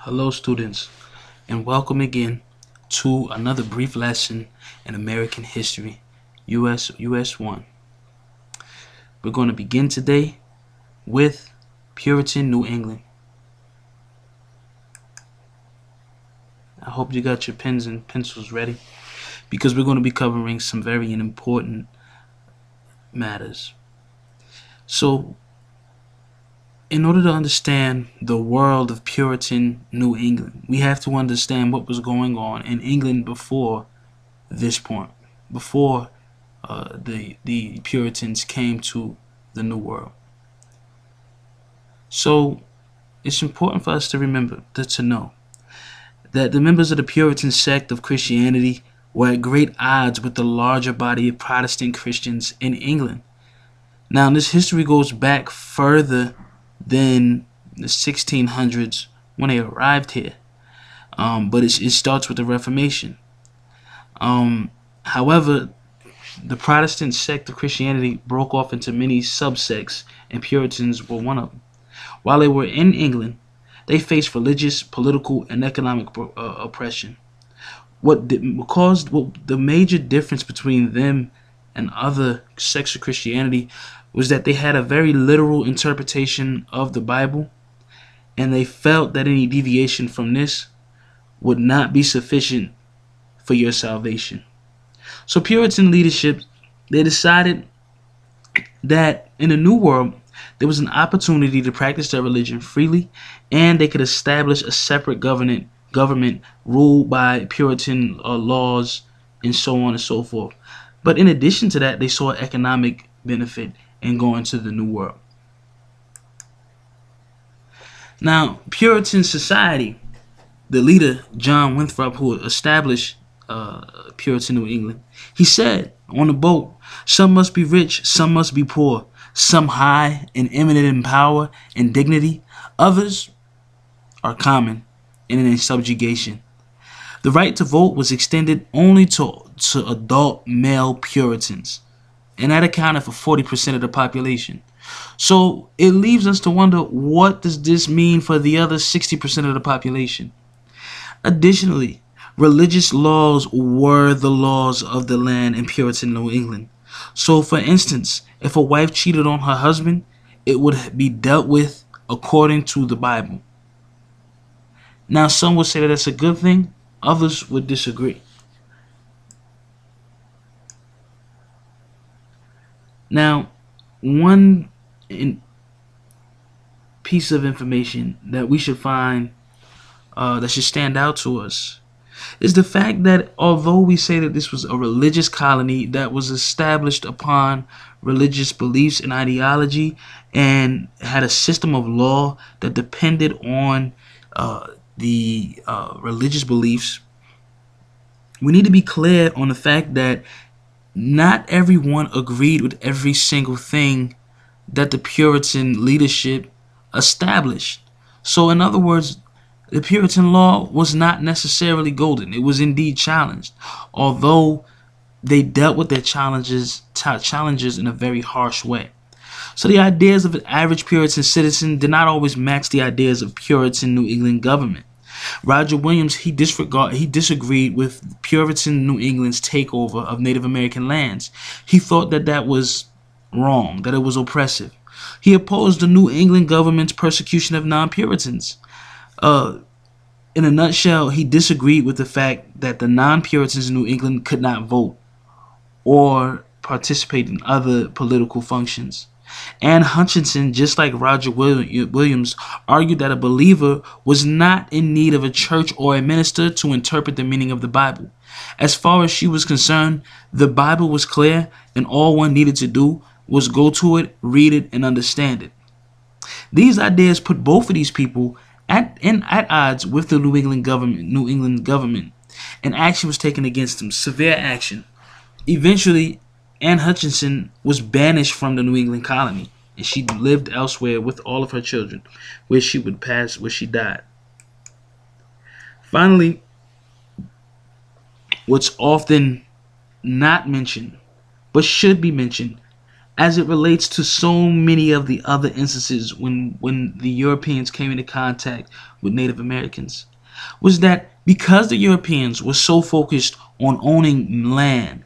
Hello students, and welcome again to another brief lesson in American history, US 1. We're going to begin today with Puritan New England. I hope you got your pens and pencils ready because we're going to be covering some very important matters. So, in order to understand the world of Puritan New England, we have to understand what was going on in England before this point, before the Puritans came to the New World. So it's important for us to remember, to know, that the members of the Puritan sect of Christianity were at great odds with the larger body of Protestant Christians in England. Now, this history goes back further than the 1600s when they arrived here, but it starts with the Reformation. However, the Protestant sect of Christianity broke off into many subsects, and Puritans were one of them. While they were in England, they faced religious, political, and economic oppression. What the major difference between them and other sects of Christianity was that they had a very literal interpretation of the Bible, and they felt that any deviation from this would not be sufficient for your salvation. So Puritan leadership, they decided that in the New World, there was an opportunity to practice their religion freely, and they could establish a separate government ruled by Puritan laws, and so on and so forth. But in addition to that, they saw economic benefit in going to the New World. Now, Puritan society, the leader, John Winthrop, who established Puritan New England, he said on the boat, "Some must be rich, some must be poor, some high and eminent in power and dignity, others are common and in subjugation." The right to vote was extended only to adult male Puritans, and that accounted for 40% of the population. So it leaves us to wonder, what does this mean for the other 60% of the population? Additionally, religious laws were the laws of the land in Puritan New England. So, for instance, if a wife cheated on her husband, it would be dealt with according to the Bible. Now, some would say that that's a good thing, others would disagree. Now, one piece of information that we should find that should stand out to us is the fact that although we say that this was a religious colony that was established upon religious beliefs and ideology and had a system of law that depended on the religious beliefs, we need to be clear on the fact that not everyone agreed with every single thing that the Puritan leadership established. So in other words, the Puritan law was not necessarily golden. It was indeed challenged, although they dealt with their challenges in a very harsh way. So the ideas of an average Puritan citizen did not always match the ideas of Puritan New England government. Roger Williams, he disagreed with Puritan New England's takeover of Native American lands. He thought that that was wrong, that it was oppressive. He opposed the New England government's persecution of non-Puritans. In a nutshell, he disagreed with the fact that the non-Puritans in New England could not vote or participate in other political functions. Anne Hutchinson, just like Roger Williams, argued that a believer was not in need of a church or a minister to interpret the meaning of the Bible. As far as she was concerned, the Bible was clear, and all one needed to do was go to it, read it, and understand it. These ideas put both of these people at odds with the New England government, and action was taken against them, severe action. Eventually, Anne Hutchinson was banished from the New England colony, and she lived elsewhere with all of her children, where she died. Finally, what's often not mentioned, but should be mentioned, as it relates to so many of the other instances when the Europeans came into contact with Native Americans, was that because the Europeans were so focused on owning land,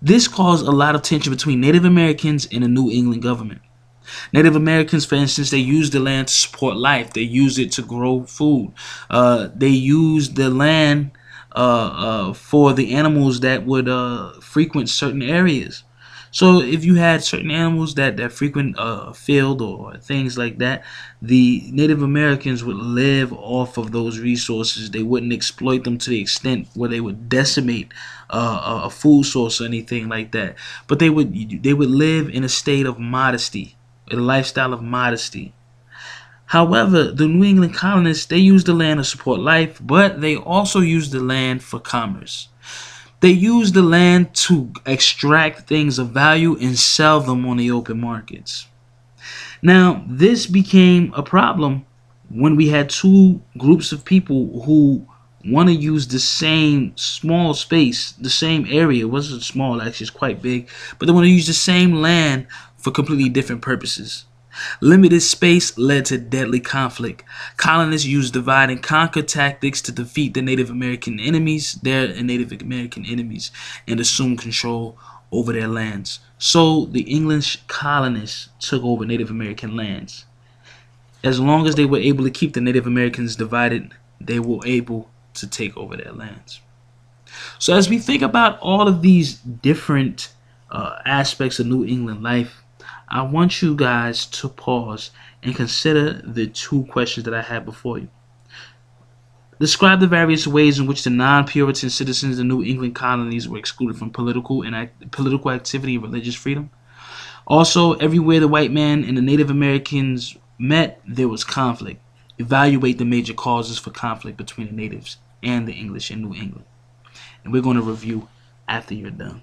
this caused a lot of tension between Native Americans and the New England government. Native Americans, for instance, they used the land to support life. They used it to grow food. They used the land for the animals that would frequent certain areas. So if you had certain animals that frequent a field or things like that, the Native Americans would live off of those resources. They wouldn't exploit them to the extent where they would decimate a food source or anything like that. But they would live in a state of modesty, a lifestyle of modesty. However, the New England colonists, they used the land to support life, but they also used the land for commerce. They used the land to extract things of value and sell them on the open markets. Now, this became a problem when we had two groups of people who want to use the same small space, the same area. It wasn't small, actually, it's quite big, but they want to use the same land for completely different purposes. Limited space led to deadly conflict. Colonists used divide and conquer tactics to defeat the Native American enemies, and assume control over their lands. So the English colonists took over Native American lands. As long as they were able to keep the Native Americans divided, they were able to take over their lands. So as we think about all of these different aspects of New England life, I want you guys to pause and consider the two questions that I had before you. Describe the various ways in which the non-Puritan citizens of the New England colonies were excluded from political activity and religious freedom. Also, everywhere the white man and the Native Americans met, there was conflict. Evaluate the major causes for conflict between the natives and the English in New England. And we're going to review after you're done.